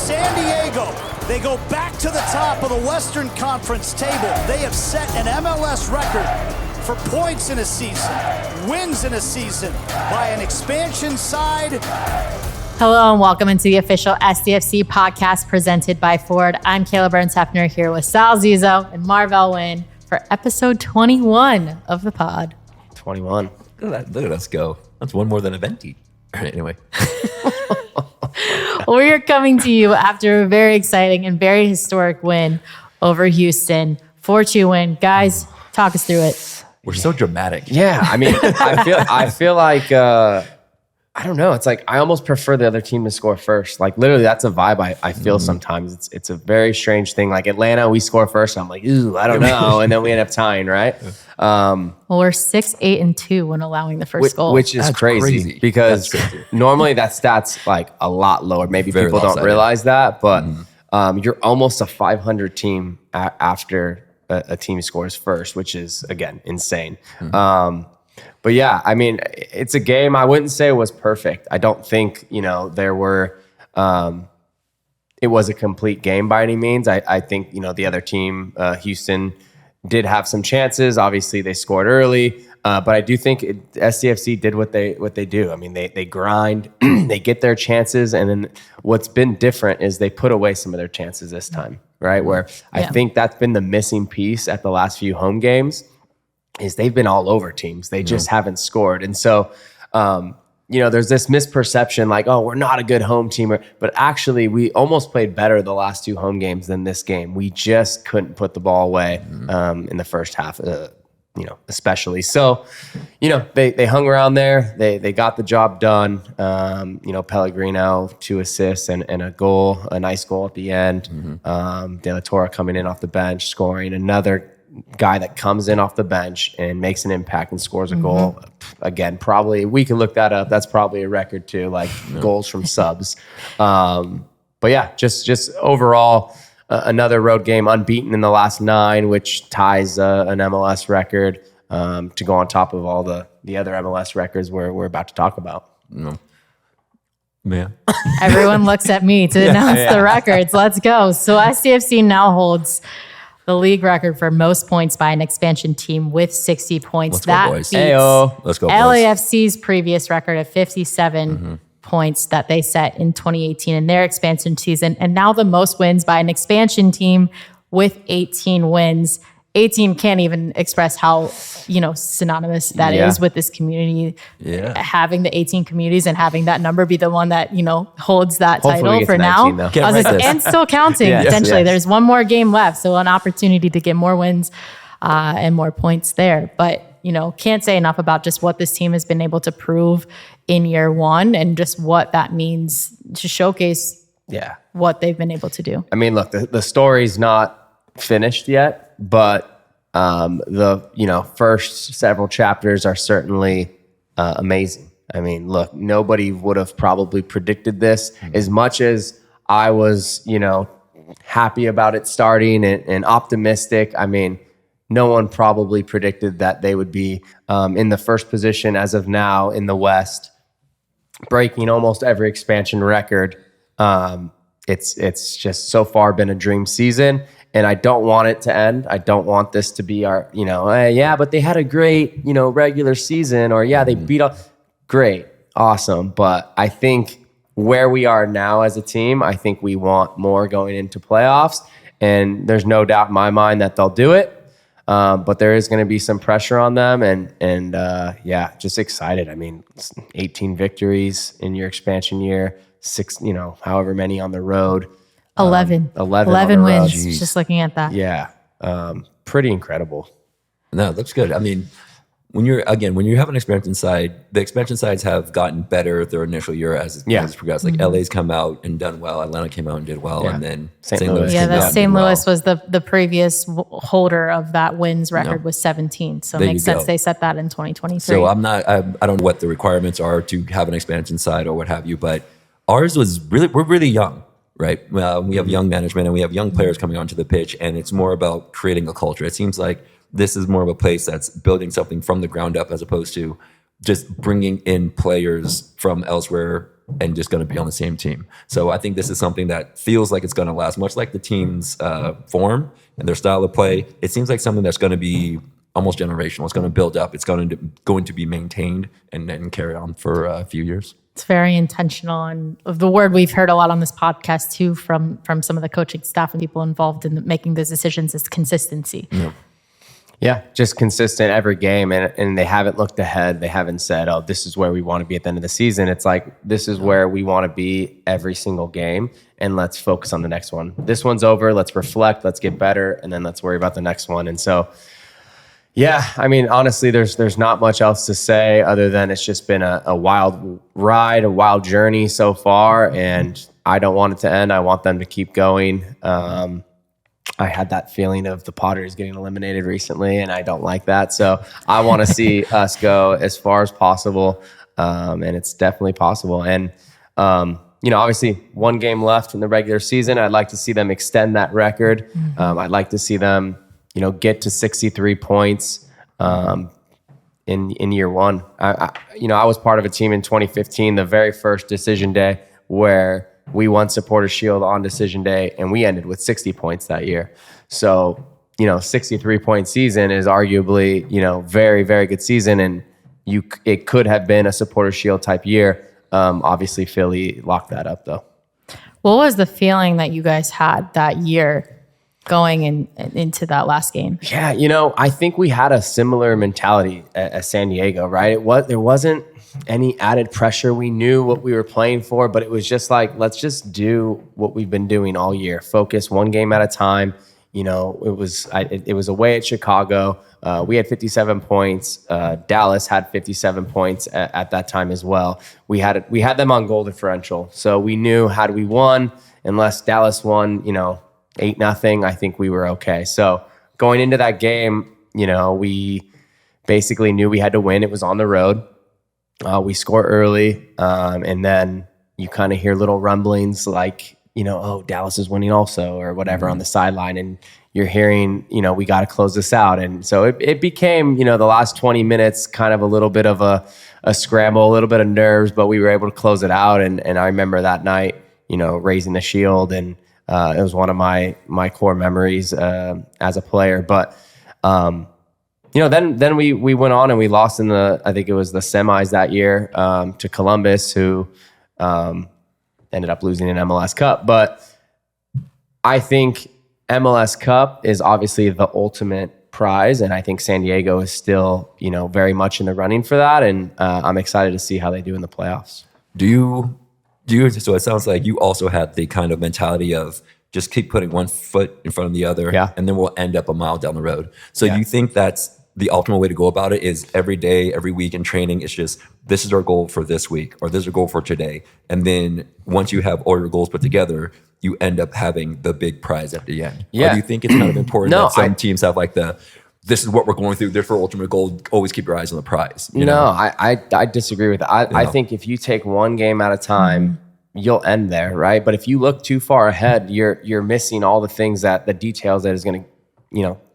San Diego, they go back to the top of the Western Conference table. They have set an MLS record for points in a season, wins in a season by an expansion side. Hello and welcome into the official SDFC podcast presented by Ford. I'm Kaila Burns-Hefner here with Sal Zizzo and Marvell Wynn for episode 21 of the pod. 21. Look at us go. That's one more than a venti. All right, anyway. We're coming to you after a very exciting and very historic win over Houston. 4-2 win. Guys, talk us through it. We're so dramatic. Yeah, I mean, I feel like, I don't know. It's like I almost prefer the other team to score first. Like literally, that's a vibe I feel sometimes. It's a very strange thing. Like Atlanta, we score first. And I'm like, ooh, I don't know. And then we end up tying, right? Well, we're 6-8-2 when allowing the first goal. Which is crazy because normally that stat's like a lot lower. Maybe very people don't realize that, but you're almost a 500 team after a team scores first, which is, again, insane. But yeah, I mean, it's a game. I wouldn't say it was perfect. I don't think, there were, it was a complete game by any means. I think, the other team, Houston, did have some chances. Obviously, they scored early. But I do think SDFC did what they do. I mean, they grind, they get their chances. And then what's been different is they put away some of their chances this time, right? Where I think that's been the missing piece at the last few home games. Is they've been all over teams. They just haven't scored. And so, there's this misperception like, oh, we're not a good home team. But actually, we almost played better the last two home games than this game. We just couldn't put the ball away in the first half, especially. So, they hung around there. They got the job done. Pellegrino, 2 assists and a goal, a nice goal at the end. De La Torre coming in off the bench, scoring another guy that comes in off the bench and makes an impact and scores a goal. Again, probably we can look that up. That's probably a record too, like goals from subs. But yeah, just overall, another road game unbeaten in the last 9, which ties an MLS record to go on top of all the other MLS records we're about to talk about. Yeah. Everyone looks at me to announce the records. Let's go. So SDFC now holds the league record for most points by an expansion team with 60 points. Let's that go, boys. beats Let's go, boys. LAFC's previous record of 57 points that they set in 2018 in their expansion season. And now the most wins by an expansion team with 18 wins. 18 can't even express how, synonymous that is with this community. Yeah. Having the 18 communities and having that number be the one that, holds that title for now. And still counting, potentially. There's one more game left, so an opportunity to get more wins and more points there. But, can't say enough about just what this team has been able to prove in year one and just what that means to showcase what they've been able to do. I mean, look, the story's not finished yet, but the first several chapters are certainly amazing. I mean, look, nobody would have probably predicted this as much as I was, happy about it starting and optimistic. I mean, no one probably predicted that they would be in the first position as of now in the West, breaking almost every expansion record. It's just so far been a dream season. And I don't want it to end. I don't want this to be our, but they had a great, regular season, or they beat up. Great, awesome. But I think where we are now as a team, I think we want more going into playoffs. And there's no doubt in my mind that they'll do it. But there is going to be some pressure on them. And just excited. I mean, 18 victories in your expansion year, 6, however many on the road. 11 wins. Jeez. Just looking at that. Yeah. Pretty incredible. No, that's good. I mean, when you have an expansion side, the expansion sides have gotten better their initial year as it's progressed. Like LA's come out and done well. Atlanta came out and did well. And then St. Louis. Yeah, St. Louis was the previous holder of that wins record was 17. So it makes sense they set that in 2023. So I don't know what the requirements are to have an expansion side or what have you, but ours was we're really young. Right. We have young management and we have young players coming onto the pitch, and it's more about creating a culture. It seems like this is more of a place that's building something from the ground up as opposed to just bringing in players from elsewhere and just going to be on the same team. So I think this is something that feels like it's going to last, much like the team's form and their style of play. It seems like something that's going to be almost generational. It's going to build up. It's going to be maintained and carry on for a few years. It's very intentional, and the word we've heard a lot on this podcast too from some of the coaching staff and people involved in making those decisions is consistency. Yeah, just consistent every game, and they haven't looked ahead. They haven't said, "Oh, this is where we want to be at the end of the season." It's like, this is where we want to be every single game, and let's focus on the next one. This one's over. Let's reflect. Let's get better, and then let's worry about the next one. And so, yeah, I mean, honestly, there's not much else to say other than it's just been a wild ride, a wild journey so far, and I don't want it to end. I want them to keep going. I had that feeling of the Potters getting eliminated recently, and I don't like that. So I want to see us go as far as possible, and it's definitely possible. And, obviously, one game left in the regular season. I'd like to see them extend that record. I'd like to see them get to 63 points in year one. I was part of a team in 2015, the very first decision day, where we won Supporter Shield on decision day, and we ended with 60 points that year. So, 63-point season is arguably, very, very good season, and it could have been a Supporter Shield type year. Obviously, Philly locked that up, though. What was the feeling that you guys had that year going into that last game? Yeah, I think we had a similar mentality at San Diego, right? There wasn't any added pressure. We knew what we were playing for, but it was just like, let's just do what we've been doing all year. Focus one game at a time. It was away at Chicago. We had 57 points. Dallas had 57 points at that time as well. We had them on goal differential, so we knew had we won, unless Dallas won, 8-0, I think we were okay. So going into that game, we basically knew we had to win. It was on the road. We score early, and then you kind of hear little rumblings like, oh, Dallas is winning also, or whatever on the sideline, and you're hearing, we got to close this out. And so it became, the last 20 minutes kind of a little bit of a scramble, a little bit of nerves, but we were able to close it out. And I remember that night, raising the shield, and it was one of my core memories as a player. But then we went on and we lost in I think it was the semis that year to Columbus, who ended up losing an MLS Cup. But I think MLS Cup is obviously the ultimate prize, and I think San Diego is still, very much in the running for that. And I'm excited to see how they do in the playoffs. So it sounds like you also had the kind of mentality of just keep putting one foot in front of the other, and then we'll end up a mile down the road. So you think that's the optimal way to go about it is every day, every week in training, it's just, this is our goal for this week, or this is our goal for today. And then once you have all your goals put together, you end up having the big prize at the end. Yeah. Or do you think it's kind of important that some teams have like this is what we're going through, therefore ultimate goal, always keep your eyes on the prize? I disagree with that. I think if you take one game at a time, you'll end there, right? But if you look too far ahead, you're missing all the things the details that is going to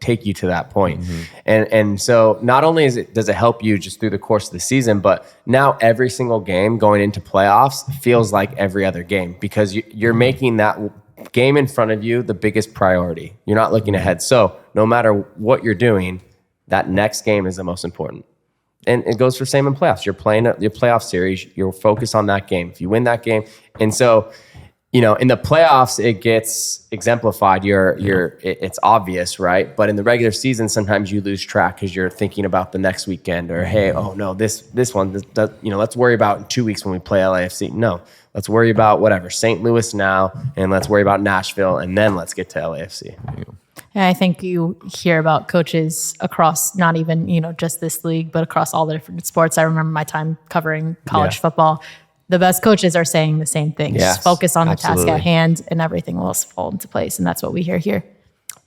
take you to that point. And so not only does it help you just through the course of the season, but now every single game going into playoffs feels like every other game, because you're making that game in front of you the biggest priority. You're not looking ahead. So no matter what you're doing, that next game is the most important. And it goes for same in playoffs. You're playing your playoff series, you're focused on that game. If you win that game, and so in the playoffs, it gets exemplified. It's obvious, right? But in the regular season, sometimes you lose track because you're thinking about the next weekend, or hey, oh no, this one, let's worry about in 2 weeks when we play LAFC. No, let's worry about whatever St. Louis now, and let's worry about Nashville, and then let's get to LAFC. And I think you hear about coaches across not even just this league, but across all the different sports. I remember my time covering college football. The best coaches are saying the same thing. Yes, just focus on the absolutely. task at hand, and everything will fall into place. And that's what we hear here.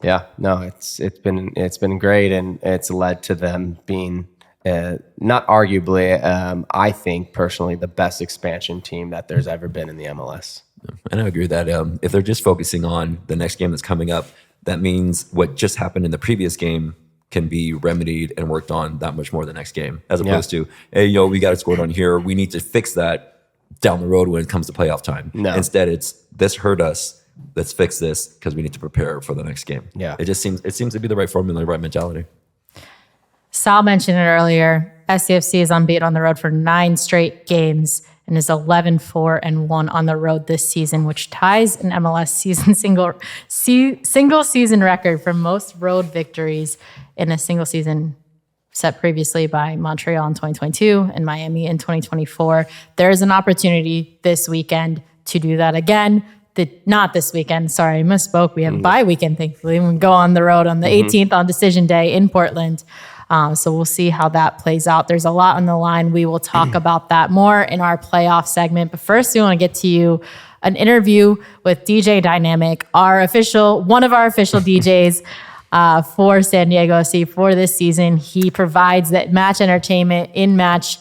Yeah, no, it's been great, and it's led to them being not arguably, I think personally, the best expansion team that there's ever been in the MLS. And I agree that if they're just focusing on the next game that's coming up, that means what just happened in the previous game can be remedied and worked on that much more the next game, as opposed to, hey, we got to score on here. We need to fix that down the road when it comes to playoff time. No. Instead, it's this hurt us. Let's fix this because we need to prepare for the next game. Yeah. It seems to be the right formula, the right mentality. Sal mentioned it earlier. SDFC is unbeaten on the road for 9 straight games and is 11-4-1 on the road this season, which ties an MLS single season record for most road victories in a single season, set previously by Montreal in 2022 and Miami in 2024. There is an opportunity this weekend to do that again. Not this weekend, sorry, I misspoke. We have a bye weekend, thankfully. We go on the road on the 18th on Decision Day in Portland. So we'll see how that plays out. There's a lot on the line. We will talk about that more in our playoff segment. But first, we want to get to you an interview with DJ Dynamiq, one of our official DJs for San Diego FC for this season. He provides that match entertainment in match.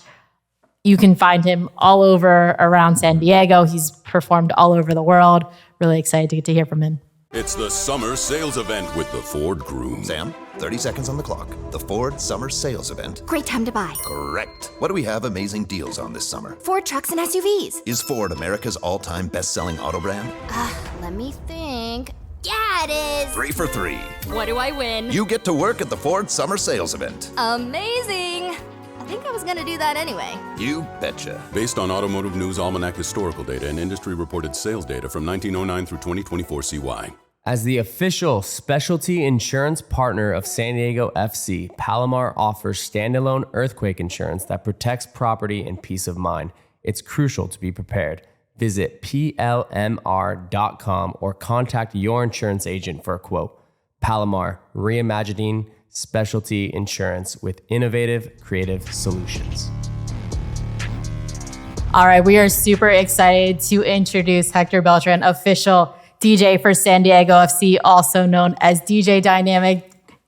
You can find him all over around San Diego. He's performed all over the world. Really excited to get to hear from him. It's the summer sales event with the Ford Groom. Sam, 30 seconds on the clock. The Ford Summer Sales Event. Great time to buy. Correct. What do we have amazing deals on this summer? Ford trucks and SUVs. Is Ford America's all-time best-selling auto brand? Let me think. Yeah, it is. 3 for 3. What do I win? You get to work at the Ford Summer Sales Event. Amazing. I think I was gonna do that anyway. You betcha. Based on Automotive News Almanac historical data and industry-reported sales data from 1909 through 2024 CY. As the official specialty insurance partner of San Diego FC, Palomar offers standalone earthquake insurance that protects property and peace of mind. It's crucial to be prepared. Visit plmr.com or contact your insurance agent for a quote. Palomar, reimagining specialty insurance with innovative, creative solutions. All right, we are super excited to introduce Hector Beltran, official DJ for San Diego FC, also known as DJ Dynamiq.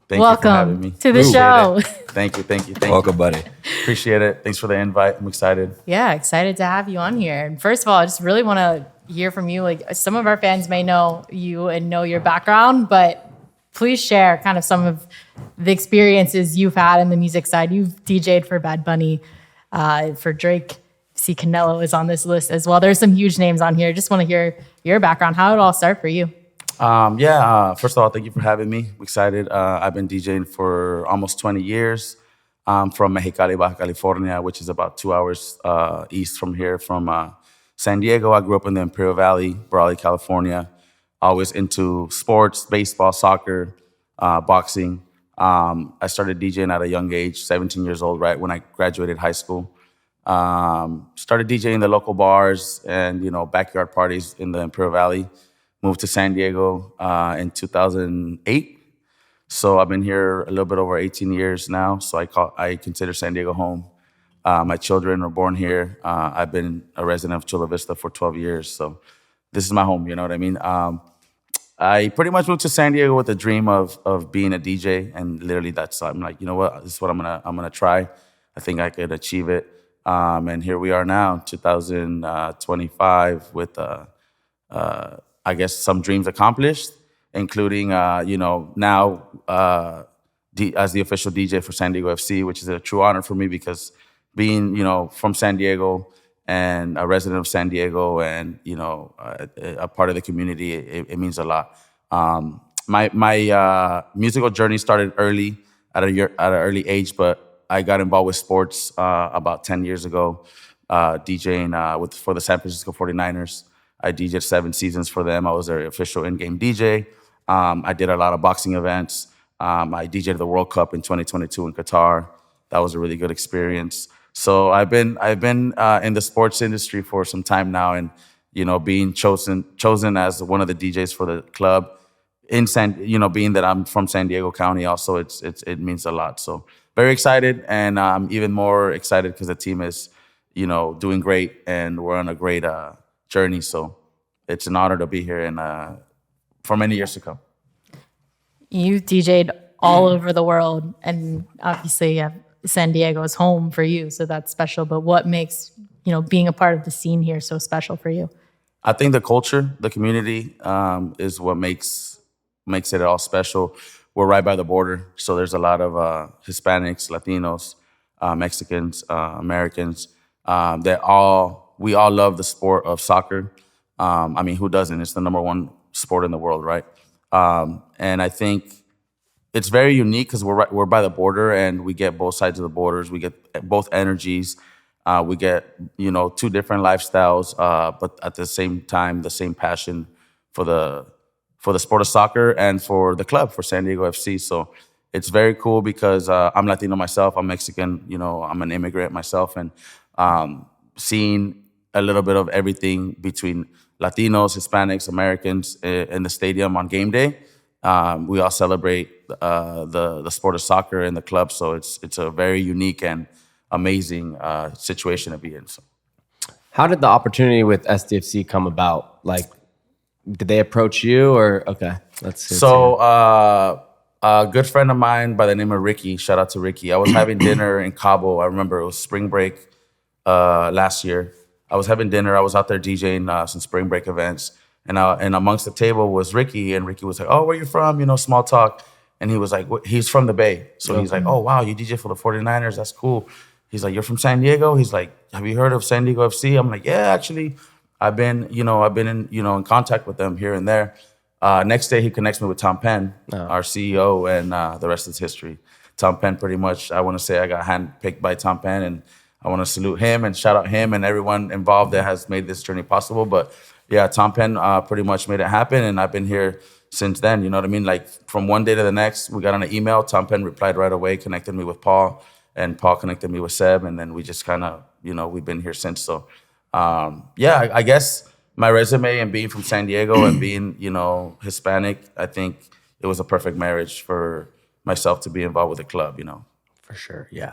Thank you for having Welcome me. to the show. Thank you. Welcome, buddy. Appreciate it. Thanks for the invite. I'm excited. Yeah, excited to have you on here. And first of all, I just really want to hear from you. Like, some of our fans may know you and know your background, but please share kind of some of the experiences you've had in the music side. You've DJ'd for Bad Bunny, for Drake. See, Canelo is on this list as well. There's some huge names on here. Just want to hear your background. How did it all start for you? First of all, thank you for having me. I'm excited. I've been DJing for almost 20 years. I'm from Mexicali, Baja California, which is about 2 hours east from here, from San Diego. I grew up in the Imperial Valley, Brawley, California. Always into sports, baseball, soccer, boxing. I started DJing at a young age, 17 years old, right when I graduated high school. Started DJing the local bars and, backyard parties in the Imperial Valley. Moved to San Diego in 2008. So I've been here a little bit over 18 years now. So I consider San Diego home. My children were born here. I've been a resident of Chula Vista for 12 years. So this is my home, you know what I mean? I pretty much moved to San Diego with a dream of being a DJ, and literally I'm like, you know what? This is what I'm gonna try. I think I could achieve it. And here we are now, 2025, with I guess some dreams accomplished, including now as the official DJ for San Diego FC, which is a true honor for me because being from San Diego and a resident of San Diego and a part of the community, it means a lot. My musical journey started early at an early age, but I got involved with sports about 10 years ago, DJing for the San Francisco 49ers. I DJed 7 seasons for them. I was their official in-game DJ. I did a lot of boxing events. I DJed the World Cup in 2022 in Qatar. That was a really good experience. So I've been in the sports industry for some time now, and being chosen as one of the DJs for the club in being that I'm from San Diego County, also it means a lot. So very excited, and I'm even more excited because the team is doing great, and we're on a great journey. So it's an honor to be here and for many years to come. You DJ'd all over the world, and obviously San Diego is home for you, so that's special. But what makes being a part of the scene here so special for you? I think the culture, the community, is what makes it all special. We're right by the border, so there's a lot of Hispanics, Latinos, Mexicans, Americans that all we all love the sport of soccer. I mean, who doesn't? It's the number one sport in the world, right? And I think it's very unique because we're by the border and we get both sides of the borders. We get both energies. We get, two different lifestyles, but at the same time, the same passion for the sport of soccer and for the club, for San Diego FC. So it's very cool because I'm Latino myself. I'm Mexican. I'm an immigrant myself, and seeing a little bit of everything between Latinos, Hispanics, Americans in the stadium on game day. We all celebrate the sport of soccer in the club, so it's a very unique and amazing situation to be in. So, how did the opportunity with SDFC come about? Like, did they approach you, or okay? Let's see. So, a good friend of mine by the name of Ricky. Shout out to Ricky. I was having dinner in Cabo. I remember it was spring break last year. I was having dinner. I was out there DJing some spring break events. And amongst the table was Ricky, and Ricky was like, "Oh, where you from?" Small talk. And he was like, he's from the Bay. So he's like, "Oh, wow, you DJ for the 49ers. That's cool." He's like, "You're from San Diego?" He's like, "Have you heard of San Diego FC?" I'm like, "Yeah, actually, I've been in contact with them here and there." Next day, he connects me with Tom Penn, our CEO, and the rest is history. Tom Penn, pretty much, I want to say I got handpicked by Tom Penn, and I want to salute him and shout out him and everyone involved that has made this journey possible. But yeah, Tom Penn pretty much made it happen, and I've been here since then. You know what I mean? Like, from one day to the next, we got on an email. Tom Penn replied right away, connected me with Paul, and Paul connected me with Seb, and then we just kind of, we've been here since. So, I guess my resume and being from San Diego and being, Hispanic, I think it was a perfect marriage for myself to be involved with the club, For sure, yeah.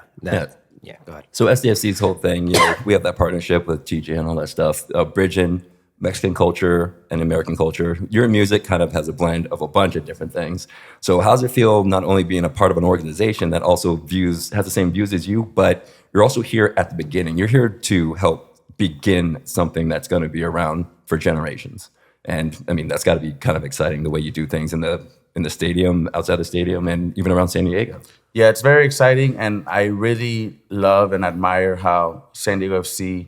Yeah, go ahead. So SDFC's whole thing, we have that partnership with TJ and all that stuff, bridging Mexican culture and American culture. Your music kind of has a blend of a bunch of different things. So how does it feel not only being a part of an organization that also has the same views as you, but you're also here at the beginning. You're here to help begin something that's going to be around for generations. And I mean, that's got to be kind of exciting, the way you do things in the stadium, outside the stadium, and even around San Diego. Yeah, it's very exciting, and I really love and admire how San Diego FC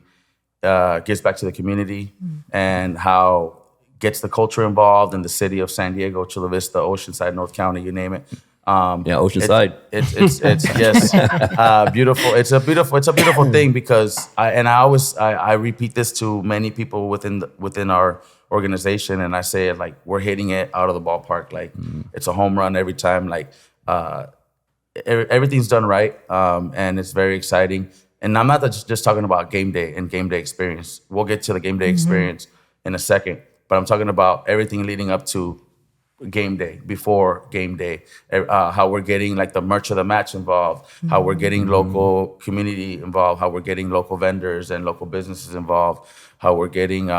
gives back to the community and how gets the culture involved in the city of San Diego, Chula Vista, Oceanside, North County, you name it. Oceanside. It's yes, beautiful. It's a beautiful thing because I repeat this to many people within our organization, and I say it like we're hitting it out of the ballpark. Like it's a home run every time. Like everything's done right, and it's very exciting. And I'm not just talking about game day and game day experience. We'll get to the game day experience in a second, but I'm talking about everything leading up to game day, before game day, how we're getting like the merch of the match involved, how we're getting local community involved, how we're getting local vendors and local businesses involved, how we're getting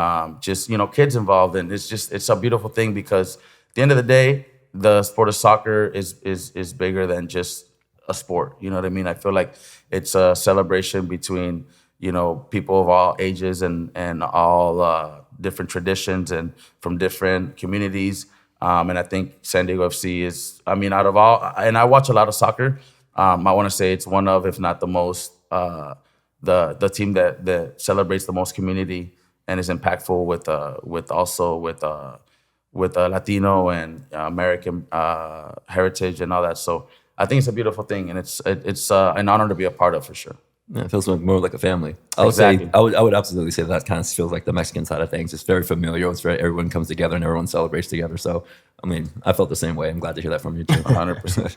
kids involved. And it's a beautiful thing because at the end of the day, the sport of soccer is bigger than just a sport. You know what I mean? I feel like it's a celebration between, people of all ages and all different traditions and from different communities. And I think San Diego FC is, out of all, and I watch a lot of soccer. I want to say it's one of, if not the most, the team that celebrates the most community and is impactful with Latino and American heritage and all that. So I think it's a beautiful thing, and it's an honor to be a part of, for sure. Yeah, it feels more like a family. I would absolutely say that kind of feels like the Mexican side of things. It's very familiar. It's everyone comes together and everyone celebrates together. So, I felt the same way. I'm glad to hear that from you too. 100%.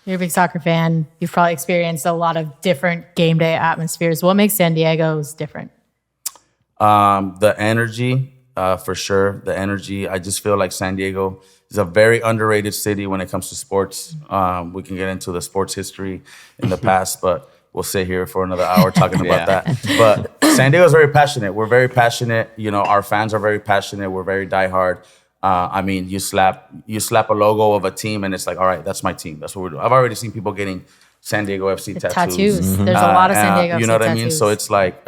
You're a big soccer fan. You've probably experienced a lot of different game day atmospheres. What makes San Diego's different? The energy, for sure. The energy. I just feel like San Diego is a very underrated city when it comes to sports. We can get into the sports history in the past, but we'll sit here for another hour talking about that. But San Diego is very passionate. We're very passionate. Our fans are very passionate. We're very diehard. You slap a logo of a team, and it's like, all right, that's my team. That's what we're doing. I've already seen people getting San Diego FC tattoos. There's a lot of San Diego FC You know what tattoos. I mean? So it's like,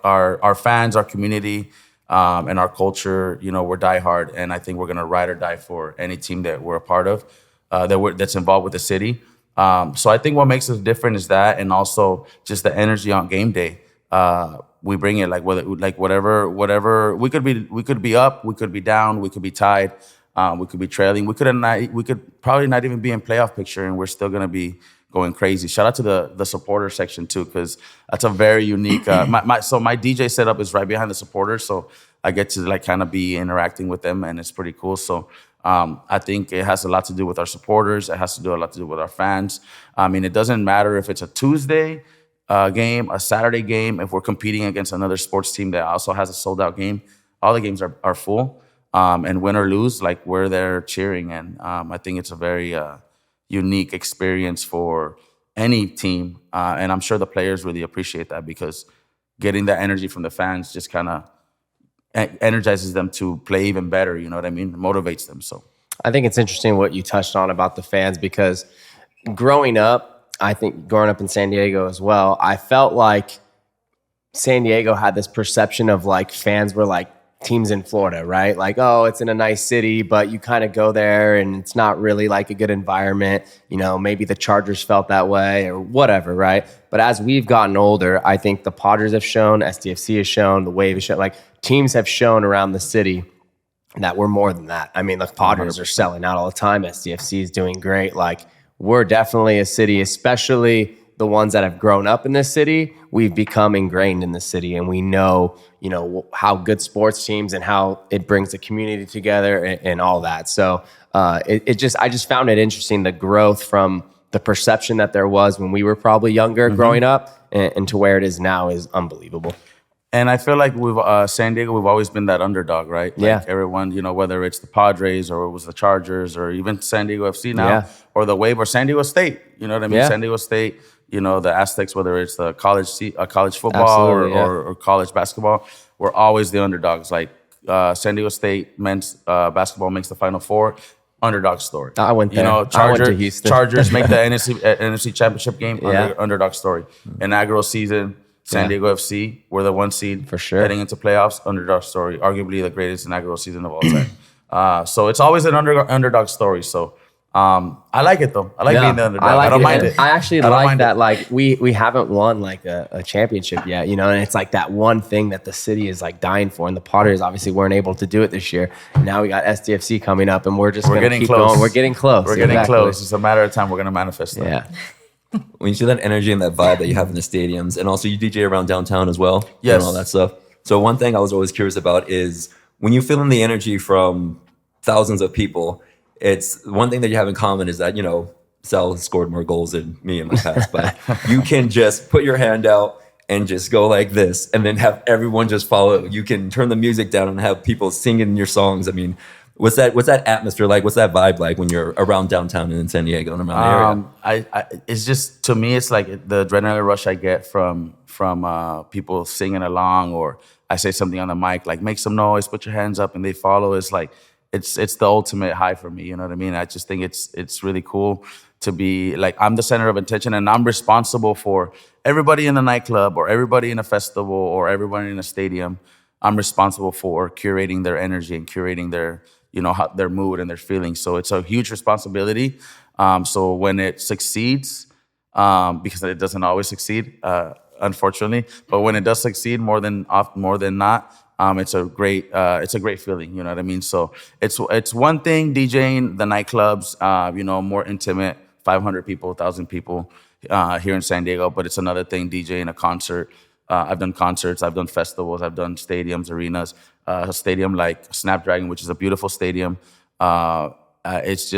our fans, our community, and our culture, we're diehard, and I think we're gonna ride or die for any team that we're a part of, that's involved with the city. So I think what makes us different is that, and also just the energy on game day. we bring it. Whatever. We could be up, we could be down, we could be tied, we could be trailing. We could probably not even be in playoff picture, and we're still gonna be going crazy. Shout out to the supporter section too, because that's a very unique. So my DJ setup is right behind the supporters, so I get to like kind of be interacting with them, and it's pretty cool. So I think it has a lot to do with our supporters. It has a lot to do with our fans. I mean, it doesn't matter if it's a Tuesday game, a Saturday game. If we're competing against another sports team that also has a sold out game, all the games are full. And win or lose, like we're there cheering, and I think it's a very unique experience for any team, and I'm sure the players really appreciate that, because getting that energy from the fans just kind of energizes them to play even better. You know what I mean? It motivates them. So I think it's interesting what you touched on about the fans, because growing up in San Diego as well, I felt like San Diego had this perception of like fans were like teams in Florida, right? Like, oh, it's in a nice city, but you kind of go there and it's not really like a good environment. You know, maybe the Chargers felt that way or whatever, right? But as we've gotten older, I think the Padres have shown, SDFC has shown, the Wave has shown, like teams have shown around the city that we're more than that. I mean, the Padres are selling out all the time. SDFC is doing great. Like, we're definitely a city, especially the ones that have grown up in this city. We've become ingrained in the city, and we know, you know, how good sports teams and how it brings the community together and all that. So I just found it interesting, the growth from the perception that there was when we were probably younger growing up and to where it is now is unbelievable. And I feel like San Diego, we've always been that underdog, right? Like everyone, you know, whether it's the Padres or it was the Chargers or even San Diego FC now, or the Wave or San Diego State, you know what I mean? San Diego State, you know, the Aztecs, whether it's the college football or college basketball, we're always the underdogs. Like San Diego State men's basketball makes the Final Four. Underdog story. I went there. You know, I went to Houston. Chargers make the NFC Championship game. Underdog story. Inaugural season, San Diego FC, we're the 1 seed for sure. Heading into playoffs. Underdog story. Arguably the greatest inaugural season of all time. So it's always an underdog story. So I like it though. I like being the underdog. I don't mind it. I actually like that. Like we haven't won like a championship yet, you know, and it's like that one thing that the city is like dying for. And the Padres obviously weren't able to do it this year. Now we got SDFC coming up, and we're gonna keep going. We're getting close. We're getting close. It's a matter of time. We're gonna manifest that. Yeah. When you see that energy and that vibe that you have in the stadiums, and also you DJ around downtown as well, yes, and all that stuff. So one thing I was always curious about is when you feel in the energy from thousands of people. It's one thing that you have in common is that, you know, Sal has scored more goals than me in my past, but you can just put your hand out and just go like this and then have everyone just follow. You can turn the music down and have people singing your songs. I mean, what's that atmosphere like? What's that vibe like when you're around downtown and in San Diego and around the area? It's just, to me, it's like the adrenaline rush I get from people singing along, or I say something on the mic, like make some noise, put your hands up, and they follow. It's like, it's the ultimate high for me, you know what I mean? I just think it's really cool to be like, I'm the center of attention, and I'm responsible for everybody in the nightclub or everybody in a festival or everybody in a stadium. I'm responsible for curating their energy and curating their, you know, their mood and their feelings. So it's a huge responsibility. So when it succeeds, because it doesn't always succeed, unfortunately, but when it does succeed more than not, it's a great feeling, you know what I mean? So it's one thing DJing the nightclubs, you know, more intimate, 500 people, 1,000 people here in San Diego, but it's another thing DJing a concert. I've done concerts, I've done festivals, I've done stadiums, arenas, a stadium like Snapdragon, which is a beautiful stadium. It's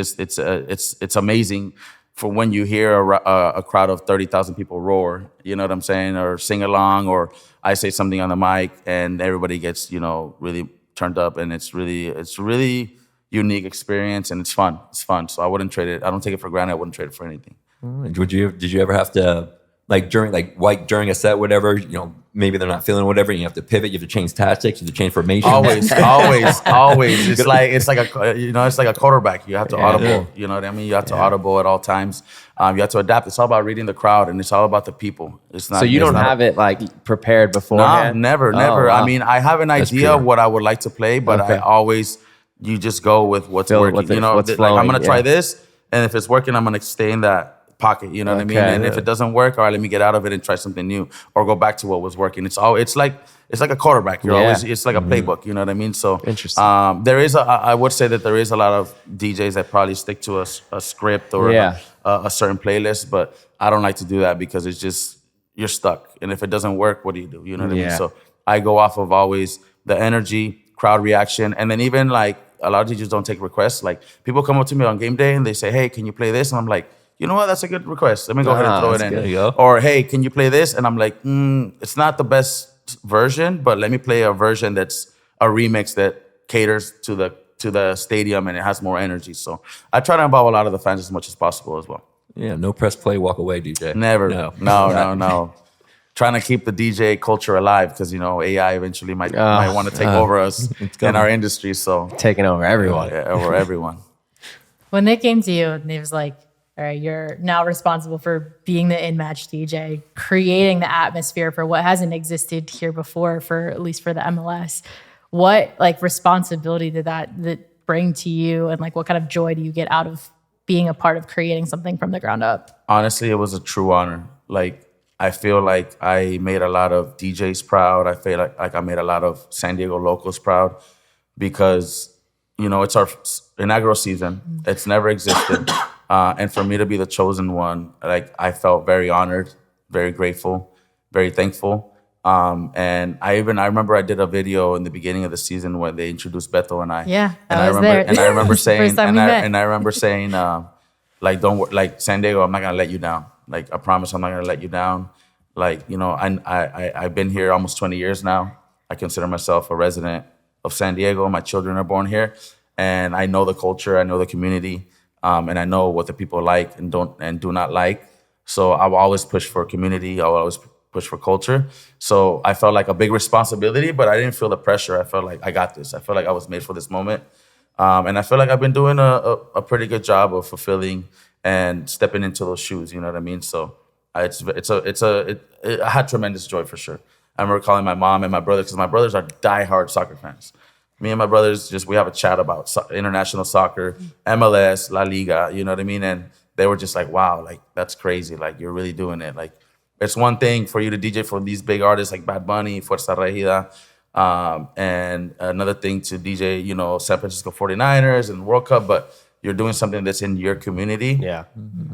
amazing for when you hear a crowd of 30,000 people roar, you know what I'm saying, or sing along, or I say something on the mic and everybody gets, you know, really turned up, and it's really unique experience, and it's fun. It's fun. So I wouldn't trade it. I don't take it for granted. I wouldn't trade it for anything. Did you ever have to, like during a set, whatever, you know, maybe they're not feeling whatever, and you have to pivot, you have to change tactics, you have to change formation? Always. It's like a quarterback. You have to audible. You know what I mean? You have to audible at all times. You have to adapt. It's all about reading the crowd, and it's all about the people. It's not. So you don't have it like prepared beforehand? No, never. Oh, wow. I mean, I have an idea of what I would like to play, but you just go with what's working. What's flowing, I'm gonna try this, and if it's working, I'm gonna stay in that pocket, you know what I mean? And if it doesn't work, all right, let me get out of it and try something new or go back to what was working. It's like a quarterback. You're always, it's like a playbook, you know what I mean? So interesting. I would say that there is a lot of DJs that probably stick to a script or a certain playlist, but I don't like to do that because it's just, you're stuck. And if it doesn't work, what do? You know what I mean? So I go off of always the energy, crowd reaction, and then even like a lot of DJs don't take requests. Like people come up to me on game day and they say, hey, can you play this? And I'm like, you know what? That's a good request. Let me go ahead and throw it in. Good. Or hey, can you play this? And I'm like, it's not the best version, but let me play a version that's a remix that caters to the stadium and it has more energy. So I try to involve a lot of the fans as much as possible as well. Yeah, no press play, walk away, DJ. Never. No. Trying to keep the DJ culture alive because, you know, AI eventually might want to take over us in our industry. So taking over everyone. Over everyone. When they came to you and they was like, all right, you're now responsible for being the in-match DJ, creating the atmosphere for what hasn't existed here before, for at least for the MLS. What like responsibility did that bring to you, and like what kind of joy do you get out of being a part of creating something from the ground up? Honestly, it was a true honor. Like, I feel like I made a lot of DJs proud. I feel like I made a lot of San Diego locals proud because, you know, it's our inaugural season. It's never existed. And for me to be the chosen one, like I felt very honored, very grateful, very thankful. And I remember I did a video in the beginning of the season when they introduced Beto and I. Yeah, I remember saying, I remember saying, like, don't worry, like San Diego, I'm not gonna let you down. Like, I promise I'm not gonna let you down. Like, you know, I've been here almost 20 years now. I consider myself a resident of San Diego. My children are born here. And I know the culture, I know the community, and I know what the people like and do not like. So I will always push for community, I will always push for culture. So I felt like a big responsibility, but I didn't feel the pressure. I felt like I got this. I felt like I was made for this moment. And I feel like I've been doing a pretty good job of fulfilling and stepping into those shoes, you know what I mean? So I had tremendous joy for sure. I remember calling my mom and my brother, because my brothers are diehard soccer fans. Me and my brothers, we have a chat about international soccer, MLS, La Liga, you know what I mean? And they were just like, wow, like, that's crazy. Like, you're really doing it. Like, it's one thing for you to DJ for these big artists like Bad Bunny, Fuerza Regida, and another thing to DJ, you know, San Francisco 49ers and World Cup, but you're doing something that's in your community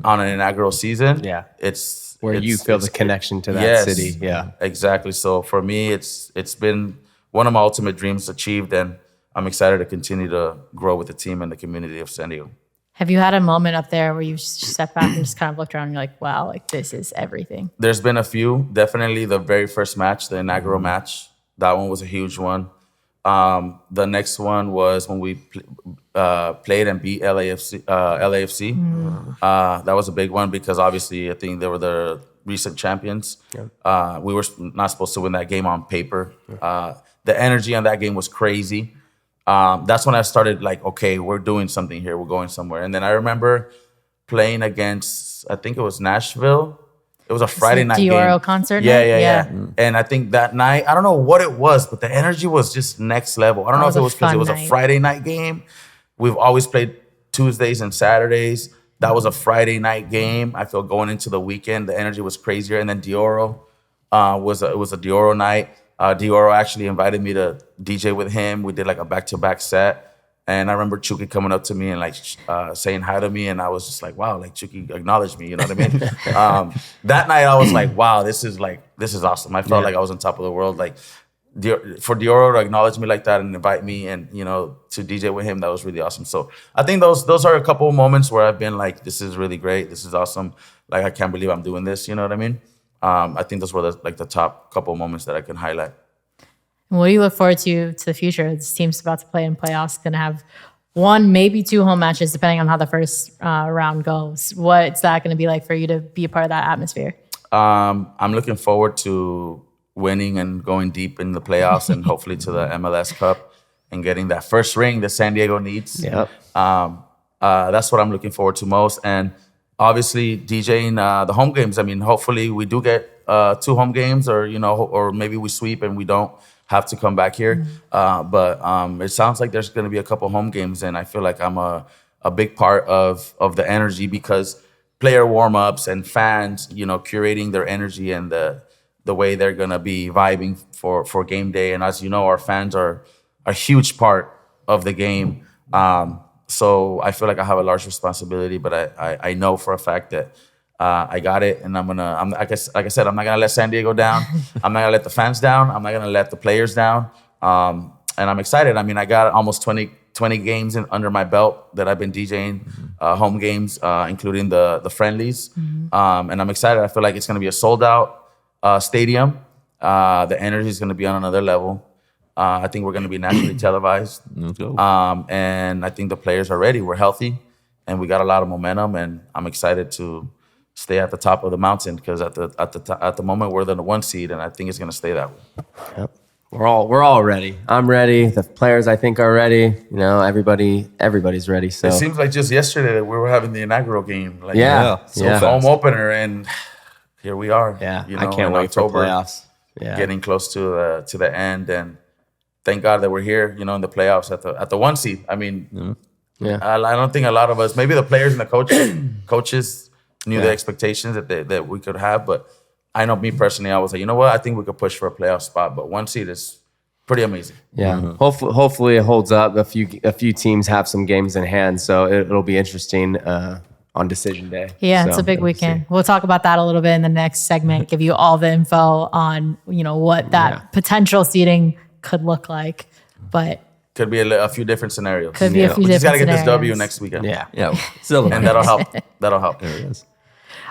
on an inaugural season. Yeah. It's where you feel the connection to that city. Yeah. Exactly. So for me, it's been one of my ultimate dreams achieved, and I'm excited to continue to grow with the team and the community of San Diego. Have you had a moment up there where you stepped back and just kind of looked around and you're like, wow, like this is everything? There's been a few. Definitely the very first match, the inaugural match. That one was a huge one. The next one was when we played and beat LAFC. That was a big one because obviously I think they were the recent champions. We were not supposed to win that game on paper. The energy on that game was crazy. That's when I started like, okay, we're doing something here. We're going somewhere. And then I remember playing against, I think it was Nashville. It was a Friday night game. Dioro concert Yeah. And I think that night, I don't know what it was, but the energy was just next level. I don't know if it was because it was a Friday night game. We've always played Tuesdays and Saturdays. That was a Friday night game. I feel going into the weekend, the energy was crazier. And then Dioro was a Dioro night. Dioro actually invited me to DJ with him. We did like a back-to-back set. And I remember Chucky coming up to me and like saying hi to me. And I was just like, wow, like Chucky acknowledged me, you know what I mean? That night I was like, wow, this is awesome. I felt like I was on top of the world. Like for Dioro to acknowledge me like that and invite me and, you know, to DJ with him, that was really awesome. So I think those are a couple of moments where I've been like, this is really great. This is awesome. Like, I can't believe I'm doing this. You know what I mean? I think those were the top couple of moments that I can highlight. What do you look forward to the future? This team's about to play in playoffs, going to have one, maybe two home matches, depending on how the first round goes. What's that going to be like for you to be a part of that atmosphere? I'm looking forward to winning and going deep in the playoffs and hopefully to the MLS Cup and getting that first ring that San Diego needs. Yep. That's what I'm looking forward to most. And obviously DJing the home games. I mean, hopefully we do get 2 home games, or, you know, or maybe we sweep and we don't have to come back here. But it sounds like there's going to be a couple home games, and I feel like I'm a big part of the energy because player warm-ups and fans, curating their energy and the way they're gonna be vibing for game day. And as you know, our fans are a huge part of the game. So I feel like I have a large responsibility, but I know for a fact that I got it, and like I said, I'm not gonna let San Diego down. I'm not gonna let the fans down. I'm not gonna let the players down. And I'm excited. I mean, I got almost 20 games under my belt that I've been DJing, home games, including the friendlies. And I'm excited. I feel like it's gonna be a sold out stadium. The energy is gonna be on another level. I think we're gonna be nationally televised. Let's go. And I think the players are ready. We're healthy, and we got a lot of momentum. And I'm excited to stay at the top of the mountain because at the moment we're the 1 seed, and I think it's gonna stay that way. Yep. We're all ready. I'm ready. The players I think are ready. Everybody's ready. So it seems like just yesterday that we were having the inaugural game. Like, yeah. Home opener, and here we are. Yeah, I can't wait for playoffs. Yeah, getting close to the end, and thank God that we're here. In the playoffs at the 1 seed. I mean, I don't think a lot of us, maybe the players and the coaches knew the expectations that we could have, but I know me personally, I was like, you know what? I think we could push for a playoff spot, but 1 seed is pretty amazing. Yeah, hopefully it holds up. A few teams have some games in hand, so it'll be interesting on decision day. Yeah, it's a big weekend. We'll talk about that a little bit in the next segment. Give you all the info on what that potential seeding could look like, but could be a few different scenarios. Could be a few different just got to get this scenarios. W next weekend. Yeah. Still, and that'll help. That'll help. There it is.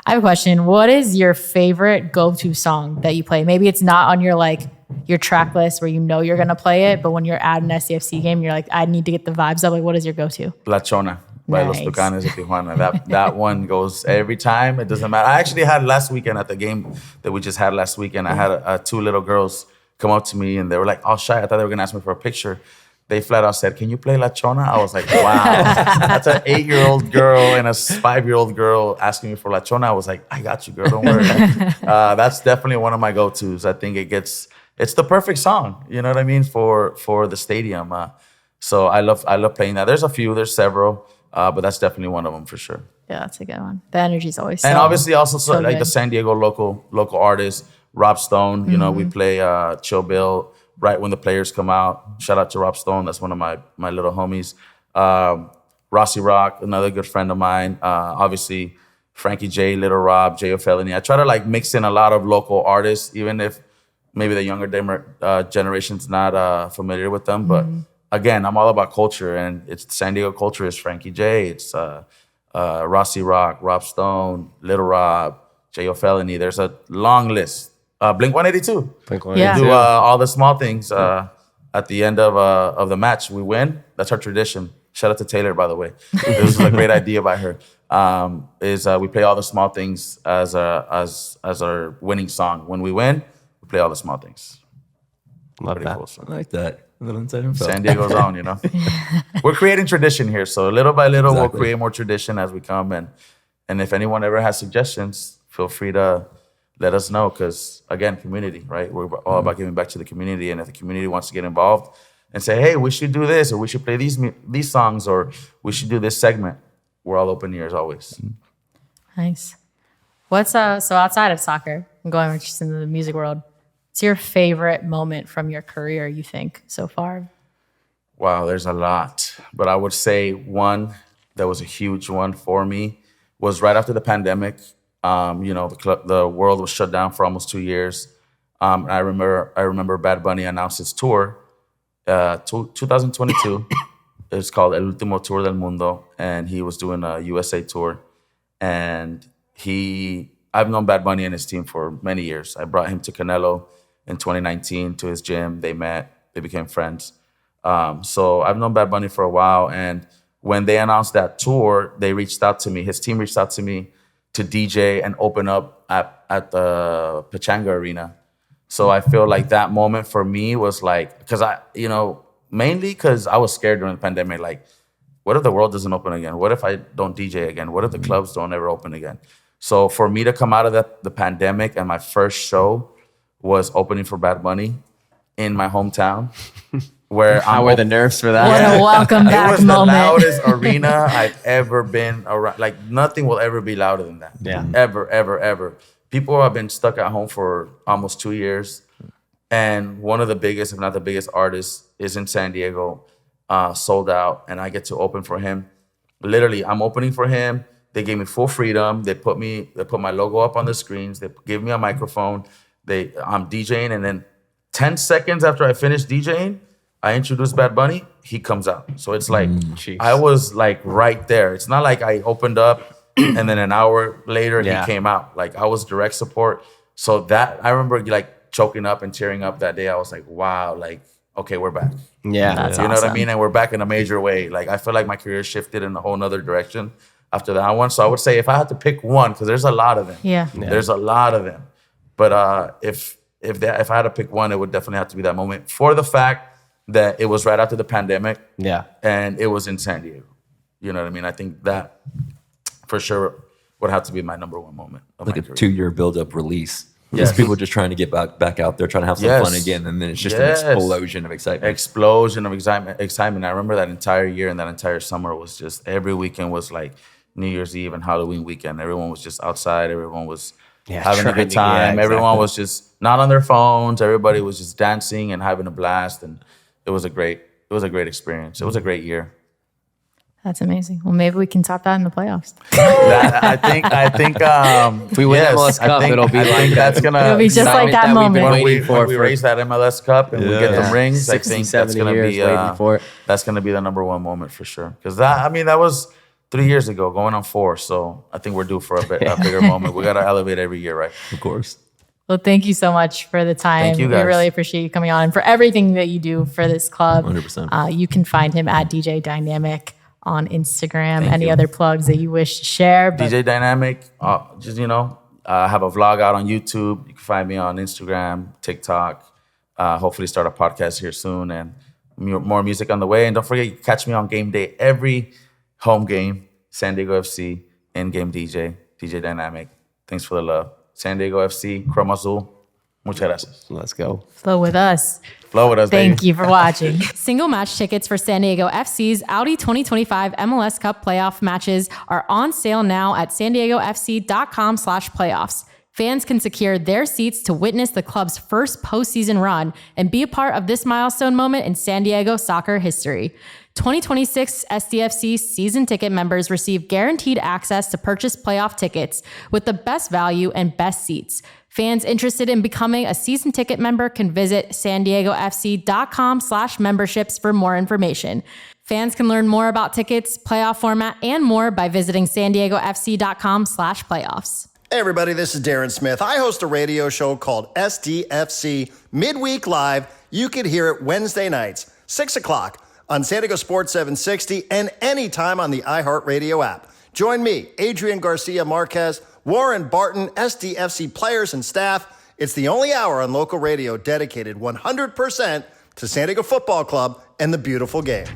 I have a question. What is your favorite go-to song that you play? Maybe it's not on your track list where you're going to play it, but when you're at an SDFC game, you're like, I need to get the vibes up. Like, what is your go-to? La Chona by Los Tucanes de Tijuana. That one goes every time. It doesn't matter. I actually had last weekend at the game that we just had last weekend, I had two little girls come up to me and they were like, all shy. I thought they were going to ask me for a picture. They flat out said, can you play La Chona? I was like, wow. That's an 8-year-old girl and a 5-year-old girl asking me for La Chona. I was like, I got you, girl. Don't worry. That's definitely one of my go-tos. I think it's the perfect song, you know what I mean, for the stadium. So I love playing that. There's several, but that's definitely one of them for sure. Yeah, that's a good one. The energy's always and obviously also so like good. the San Diego local artists, Rob Stone. You know, we play Chill Bill right when the players come out. Shout out to Rob Stone. That's one of my little homies. Rossi Rock, another good friend of mine. Obviously Frankie J, Little Rob, J.O. Felony. I try to like mix in a lot of local artists, even if maybe the younger generation's not familiar with them. But again, I'm all about culture, and it's San Diego culture is Frankie J. It's Rossi Rock, Rob Stone, Little Rob, J.O. Felony. There's a long list. Blink 182. Yeah. We do all the small things at the end of the match. We win. That's our tradition. Shout out to Taylor, by the way. It was a great idea by her. We play all the small things as our winning song. When we win, we play all the small things. Love that. Cool song. I like that. A little inside info. San Diego's own, you know. We're creating tradition here, so little by little we'll Exactly. create more tradition as we come. And if anyone ever has suggestions, feel free to let us know. Because again, community, right? We're all about giving back to the community, and if the community wants to get involved and say, "Hey, we should do this, or we should play these songs, or we should do this segment," we're all open ears always. Nice. What's so outside of soccer, I'm going just into the music world. What's your favorite moment from your career, you think, so far? Wow, there's a lot. But I would say one that was a huge one for me was right after the pandemic. The world was shut down for almost 2 years. I remember Bad Bunny announced his tour, 2022. It's called El Último Tour del Mundo, and he was doing a USA tour. And I've known Bad Bunny and his team for many years. I brought him to Canelo in 2019 to his gym. They met, they became friends. So I've known Bad Bunny for a while. And when they announced that tour, they reached out to me. His team reached out to me to DJ and open up at the Pechanga Arena. So I feel like that moment for me was like, mainly because I was scared during the pandemic. Like, what if the world doesn't open again? What if I don't DJ again? What if the clubs don't ever open again? So for me to come out of the pandemic and my first show was opening for Bad Bunny in my hometown, where How were the nerves for that? What a welcome It back was the moment. loudest arena I've ever been around. Like nothing will ever be louder than that. Yeah. Ever, ever, ever. People have been stuck at home for almost 2 years. And one of the biggest, if not the biggest artist is in San Diego, sold out. And I get to open for him. Literally, I'm opening for him. They gave me full freedom. They put my logo up on the screens. They gave me a microphone. I'm DJing. And then 10 seconds after I finish DJing, I introduce Bad Bunny, he comes out. So it's like, I was like right there. It's not like I opened up and then an hour later he came out. Like I was direct support. So that, I remember like choking up and tearing up that day. I was like, wow, like, okay, we're back. Yeah. That's You know what I awesome. mean? And we're back in a major way. Like I feel like my career shifted in a whole nother direction after that one. So I would say if I had to pick one, because there's a lot of them. Yeah. There's a lot of them. But if I had to pick one, it would definitely have to be that moment for the fact that it was right after the pandemic. Yeah. And it was in San Diego. You know what I mean? I think that for sure would have to be my number one moment of Like my a career. 2-year build-up release. Yes. Yes. People just trying to get back out there, trying to have some Yes. fun again, and then it's just Yes. an explosion of excitement. Explosion of excitement. I remember that entire year and that entire summer was just, every weekend was like New Year's Eve and Halloween weekend. Everyone was just outside. Everyone was having a good trending. time. Yeah, exactly. Everyone was just not on their phones. Everybody was just dancing and having a blast. And it was a great experience. It was a great year. That's amazing. Well, maybe we can top that in the playoffs. I think If we win MLS Cup, it'll be I like think that's gonna It'll be just like that we've been moment. when waiting we for raise that MLS Cup and we get them rings. I 60, think that's 70 gonna years be waiting for it. that's gonna be the number one moment for sure. Because that was 3 years ago, going on 4. So I think we're due for a bigger moment. We gotta elevate every year, right? Of course. Well, thank you so much for the time. Thank you, We guys. really appreciate you coming on and for everything that you do for this club. 100%. You can find him at DJ Dynamiq on Instagram. Any you. other plugs that you wish to share? But DJ Dynamiq, I have a vlog out on YouTube. You can find me on Instagram, TikTok. Hopefully start a podcast here soon and more music on the way. And don't forget, you can catch me on game day every home game, San Diego FC, in-game DJ Dynamiq. Thanks for the love. San Diego FC, Chrome Azul. Muchas gracias. Let's go. flow with us. Flow with us, baby. Thank you for watching. Single match tickets for San Diego FC's Audi 2025 MLS Cup playoff matches are on sale now at sandiegofc.com/playoffs. Fans can secure their seats to witness the club's first postseason run and be a part of this milestone moment in San Diego soccer history. 2026 SDFC season ticket members receive guaranteed access to purchase playoff tickets with the best value and best seats. Fans interested in becoming a season ticket member can visit sandiegofc.com/memberships for more information. Fans can learn more about tickets, playoff format, and more by visiting sandiegofc.com/playoffs. Hey everybody, this is Darren Smith. I host a radio show called SDFC Midweek Live. You can hear it Wednesday nights, 6 o'clock on San Diego Sports 760 and anytime on the iHeartRadio app. Join me, Adrian Garcia Marquez, Warren Barton, SDFC players and staff. It's the only hour on local radio dedicated 100% to San Diego Football Club and the beautiful game.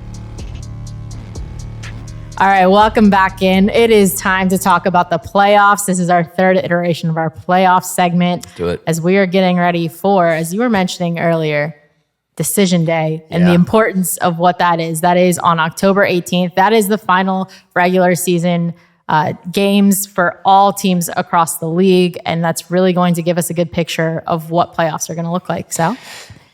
All right, welcome back in. It is time to talk about the playoffs. This is our third iteration of our playoff segment. Do it. As we are getting ready for, as you were mentioning earlier, Decision Day and the importance of what that is. That is on October 18th. That is the final regular season games for all teams across the league. And that's really going to give us a good picture of what playoffs are going to look like. So,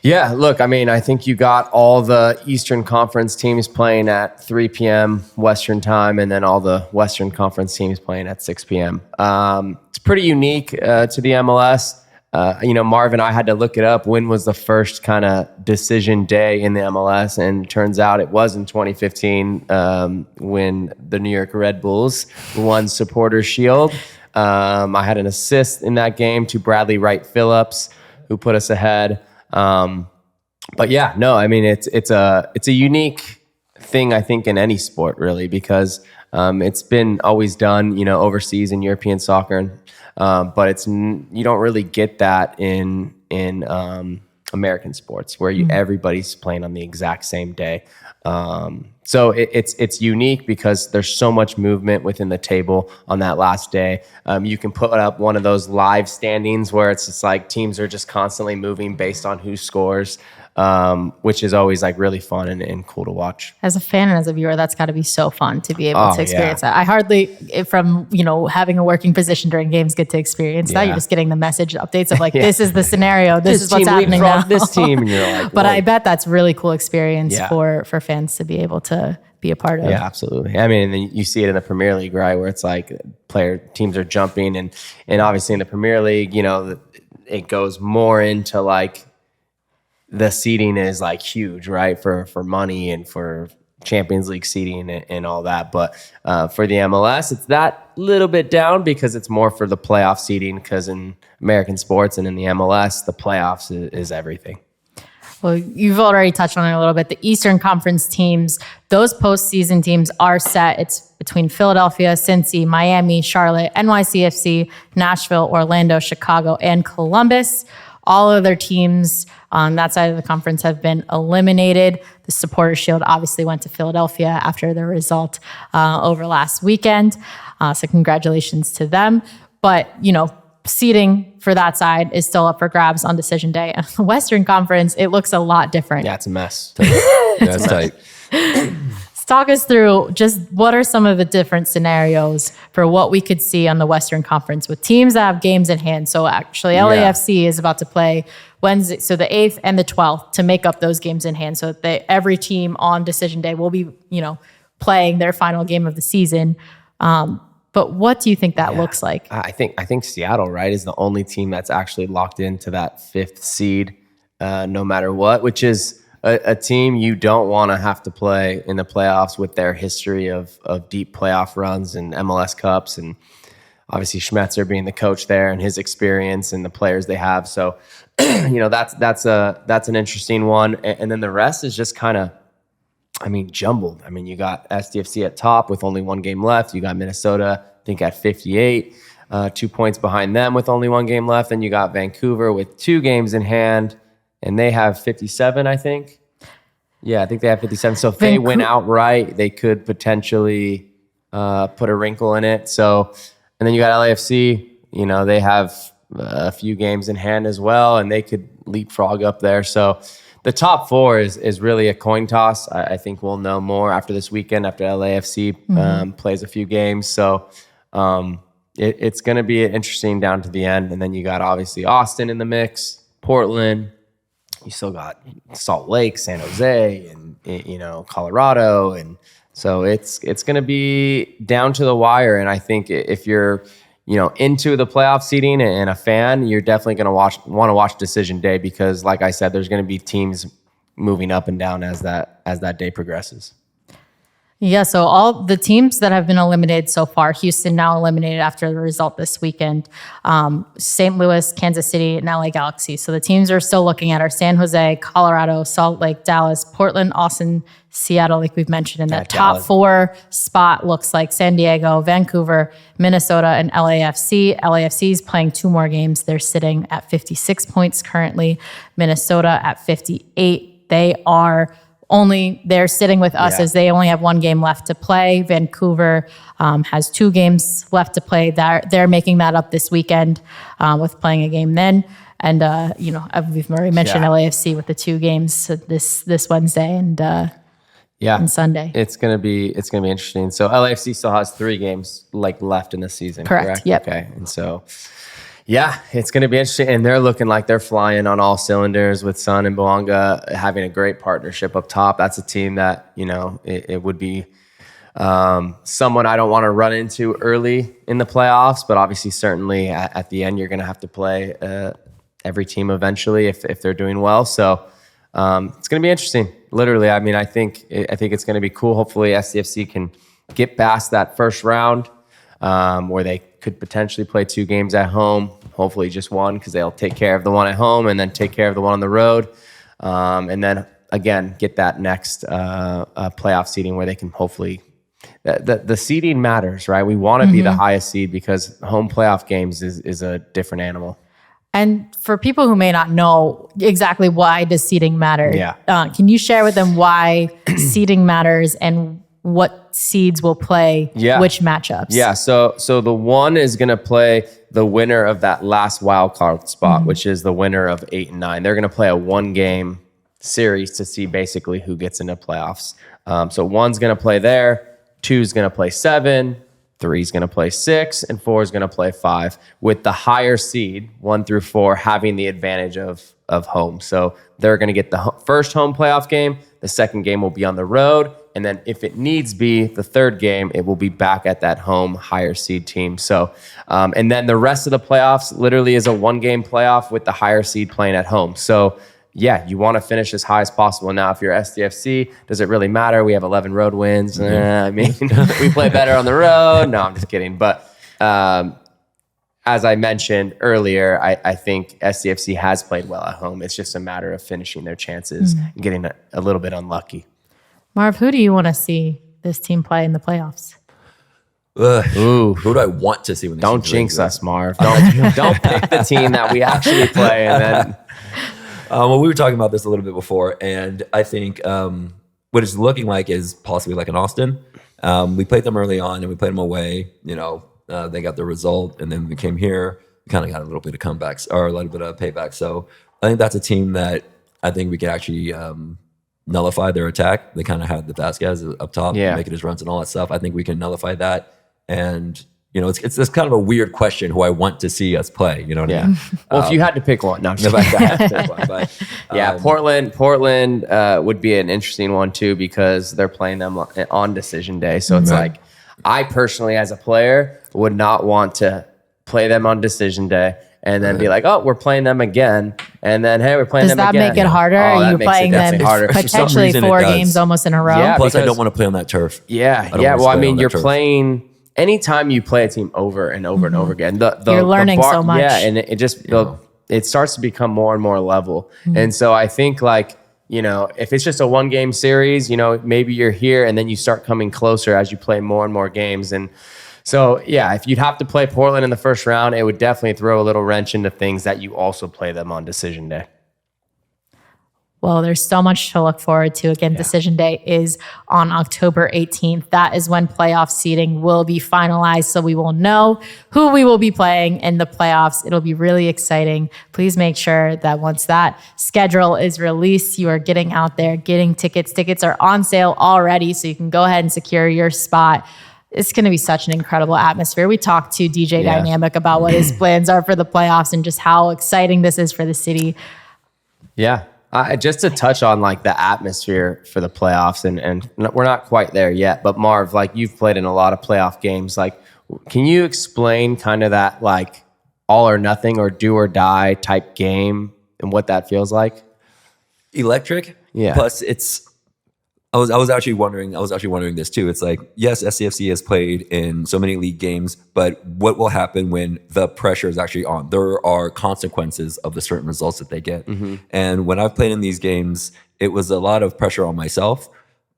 Yeah, look, I mean, I think you got all the Eastern Conference teams playing at 3 p.m. Western time, and then all the Western Conference teams playing at 6 p.m. It's pretty unique to the MLS. Marv and I had to look it up. When was the first kind of decision day in the MLS? And it turns out it was in 2015 when the New York Red Bulls won Supporters Shield. I had an assist in that game to Bradley Wright Phillips, who put us ahead. But yeah, no, I mean, it's a unique thing, I think, in any sport, really, because it's been always done, overseas in European soccer. But you don't really get that in American sports where everybody's playing on the exact same day. So it's unique because there's so much movement within the table on that last day. You can put up one of those live standings where it's just like teams are just constantly moving based on who scores, which is always like really fun and cool to watch. As a fan and as a viewer, that's got to be so fun to be able to experience that. I hardly, from having a working position during games, get to experience that. You're just getting the message updates of like, this is the scenario, this is what's happening now. This team, and you're like, but I bet that's really cool experience for fans to be able to be a part of. Yeah, absolutely. I mean, and then you see it in the Premier League, right, where it's like teams are jumping, and obviously in the Premier League, it goes more into like the seating is like huge, right, for money and for Champions League seating and all that. But for the MLS, it's that little bit down because it's more for the playoff seating, because in American sports and in the MLS, the playoffs is everything. Well, you've already touched on it a little bit. The Eastern Conference teams, those postseason teams are set. It's between Philadelphia, Cincy, Miami, Charlotte, NYCFC, Nashville, Orlando, Chicago, and Columbus. All of their teams on that side of the conference have been eliminated. The Supporters Shield obviously went to Philadelphia after their result over last weekend. So congratulations to them. But, seeding for that side is still up for grabs on decision day. And the Western Conference, it looks a lot different. Yeah, it's a mess. That's tight. Talk us through just what are some of the different scenarios for what we could see on the Western Conference with teams that have games in hand. So actually, LAFC is about to play Wednesday, so the 8th and the 12th, to make up those games in hand. So that every team on decision day will be, playing their final game of the season. But what do you think that looks like? I think Seattle, right, is the only team that's actually locked into that 5th seed, no matter what, which is a team you don't want to have to play in the playoffs with their history of deep playoff runs and MLS Cups, and obviously Schmetzer being the coach there and his experience and the players they have. So, that's an interesting one. And then the rest is just kind of, jumbled. You got SDFC at top with only one game left. You got Minnesota, I think, at 58, 2 points behind them with only one game left. And you got Vancouver with 2 games in hand, and they have 57, I think. Yeah, I think they have 57. So if they win outright, they could potentially put a wrinkle in it. So, and then you got LAFC, they have a few games in hand as well, and they could leapfrog up there. So the top 4 is really a coin toss. I think we'll know more after this weekend, after LAFC plays a few games. So it's going to be interesting down to the end. And then you got obviously Austin in the mix, Portland. You still got Salt Lake, San Jose, and Colorado, and so it's going to be down to the wire. And I think if you're into the playoff seeding and a fan, you're definitely going to want to watch decision day, because like I said, there's going to be teams moving up and down as that day progresses. Yeah, so all the teams that have been eliminated so far, Houston now eliminated after the result this weekend, St. Louis, Kansas City, and LA Galaxy. So the teams are still looking at are San Jose, Colorado, Salt Lake, Dallas, Portland, Austin, Seattle, like we've mentioned. And that top 4 spot looks like San Diego, Vancouver, Minnesota, and LAFC. LAFC is playing 2 more games. They're sitting at 56 points currently. Minnesota at 58. They're sitting with us as they only have 1 game left to play. Vancouver has 2 games left to play. They're making that up this weekend with playing a game then. And, we've already mentioned LAFC with the 2 games this Wednesday and Sunday. It's gonna be interesting. So LAFC still has 3 games left in the season. Correct? Yep. Okay. And so, it's going to be interesting. And they're looking like they're flying on all cylinders with Sun and Boanga having a great partnership up top. That's a team that, it would be someone I don't want to run into early in the playoffs, but obviously certainly at the end, you're going to have to play every team eventually if they're doing well. So it's going to be interesting. Literally, I think it's going to be cool. Hopefully SDFC can get past that first round where they could potentially play 2 games at home, hopefully just 1, because they'll take care of the one at home and then take care of the one on the road. And then, again, get that next playoff seeding where they can hopefully... The seeding matters, right? We want to be the highest seed because home playoff games is a different animal. And for people who may not know exactly why does seeding matter, can you share with them why seeding matters and what seeds will play which matchups? Yeah, so the one is going to play the winner of that last wild card spot, which is the winner of 8 and 9. They're going to play a 1-game series to see basically who gets into playoffs. So 1's going to play there, 2's going to play 7, 3's going to play 6, and 4 is going to play 5, with the higher seed, 1 through 4, having the advantage of home. So they're going to get the first home playoff game. The second game will be on the road. And then if it needs be, the third game, it will be back at that home higher seed team. So, and then the rest of the playoffs literally is a 1-game playoff with the higher seed playing at home. So yeah, you want to finish as high as possible. Now, if you're SDFC, does it really matter? We have 11 road wins. I mean, we play better on the road. No, I'm just kidding. But as I mentioned earlier, I think SDFC has played well at home. It's just a matter of finishing their chances and getting a little bit unlucky. Marv, who do you want to see this team play in the playoffs? Who do I want to see when they don't jinx us, Marv. Don't pick the team that we actually play and then. Well, we were talking about this a little bit before, and I think what it's looking like is possibly like an Austin. We played them early on, and we played them away. You know, they got the result, and then we came here. We kind of got a little bit of comebacks or a little bit of payback. So I think that's a team that I think we could actually nullify their attack. They kind of had the Vasquez up top, making his runs and all that stuff. I think we can nullify that. And you know, it's this kind of a weird question who I want to see us play. You know what I mean? Well, if you had to pick one, no, Portland would be an interesting one too because they're playing them on decision day. So it's like, I personally, as a player, would not want to play them on decision day and then be like, oh, we're playing them again, and then hey, we're playing them again. Does that make it harder? Are you playing them potentially 4 games almost in a row? Yeah, plus I don't want to play on that turf. Yeah. Well, I mean, you're playing. Anytime you play a team over and over and over again, you're learning so much. Yeah, and it just it starts to become more and more level. And so I think, like, you know, if it's just a 1-game series, you know, maybe you're here and then you start coming closer as you play more and more games. And so, yeah, if you'd have to play Portland in the first round, it would definitely throw a little wrench into things that you also play them on decision day. Well, there's so much to look forward to. Again, decision day is on October 18th. That is when playoff seeding will be finalized. So we will know who we will be playing in the playoffs. It'll be really exciting. Please make sure that once that schedule is released, you are getting out there, getting tickets. Tickets are on sale already, so you can go ahead and secure your spot. It's going to be such an incredible atmosphere. We talked to DJ Dynamiq about what his plans are for the playoffs and just how exciting this is for the city. Yeah. Just to touch on like the atmosphere for the playoffs, and we're not quite there yet, but Marv, like you've played in a lot of playoff games. Like, can you explain kind of that like all or nothing or do or die type game and what that feels like? Electric. Yeah. Plus I was actually wondering this too. It's like, yes, SDFC has played in so many league games, but what will happen when the pressure is actually on? There are consequences of the certain results that they get. And when I've played in these games, it was a lot of pressure on myself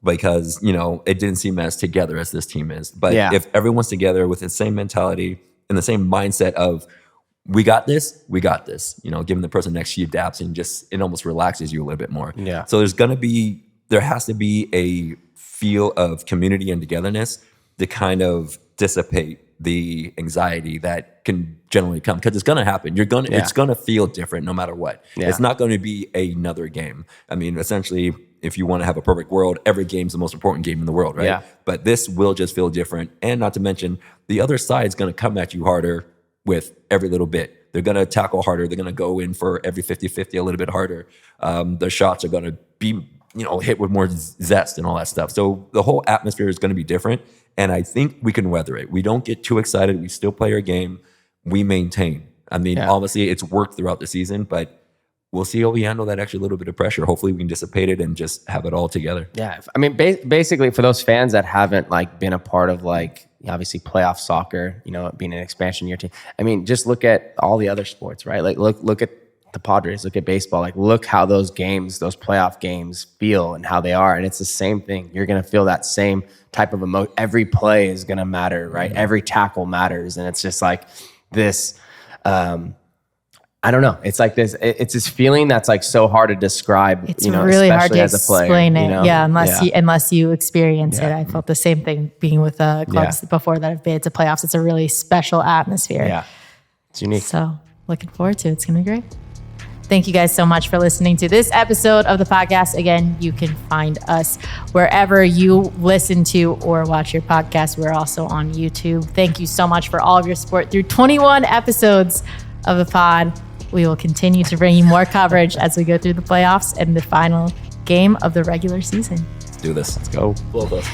because, you know, it didn't seem as together as this team is. But if everyone's together with the same mentality and the same mindset of, we got this, you know, giving the person next to you adapts and just, it almost relaxes you a little bit more. Yeah. So there has to be a feel of community and togetherness to kind of dissipate the anxiety that can generally come, because it's going to happen. It's going to feel different no matter what. It's not going to be another game. I mean, essentially, if you want to have a perfect world, every game's the most important game in the world, right? Yeah. But this will just feel different. And not to mention, the other side's going to come at you harder with every little bit. They're going to tackle harder. They're going to go in for every 50-50 a little bit harder. The shots are going to be, you know, hit with more zest and all that stuff. So the whole atmosphere is going to be different. And I think we can weather it. We don't get too excited. We still play our game. We maintain. I mean, obviously it's worked throughout the season, but we'll see how we handle that extra little bit of pressure. Hopefully we can dissipate it and just have it all together. Yeah. I mean, basically for those fans that haven't like been a part of like, obviously playoff soccer, you know, being an expansion year team. I mean, just look at all the other sports, right? Like look at the Padres, look at baseball, like look how those games, those playoff games feel and how they are. And it's the same thing. You're going to feel that same type of emotion. Every play is going to matter, right? Every tackle matters. And it's just like this, I don't know. It's like this. It's this feeling that's like so hard to describe. It's really hard to as a player, explain it. You know? Yeah, unless you experience it. I felt the same thing being with clubs before that have made it to playoffs. It's a really special atmosphere. Yeah, it's unique. So looking forward to it. It's gonna be great. Thank you guys so much for listening to this episode of the podcast. Again, you can find us wherever you listen to or watch your podcast. We're also on YouTube. Thank you so much for all of your support through 21 episodes of the pod. We will continue to bring you more coverage as we go through the playoffs and the final game of the regular season. Let's do this. Let's go. Both of us.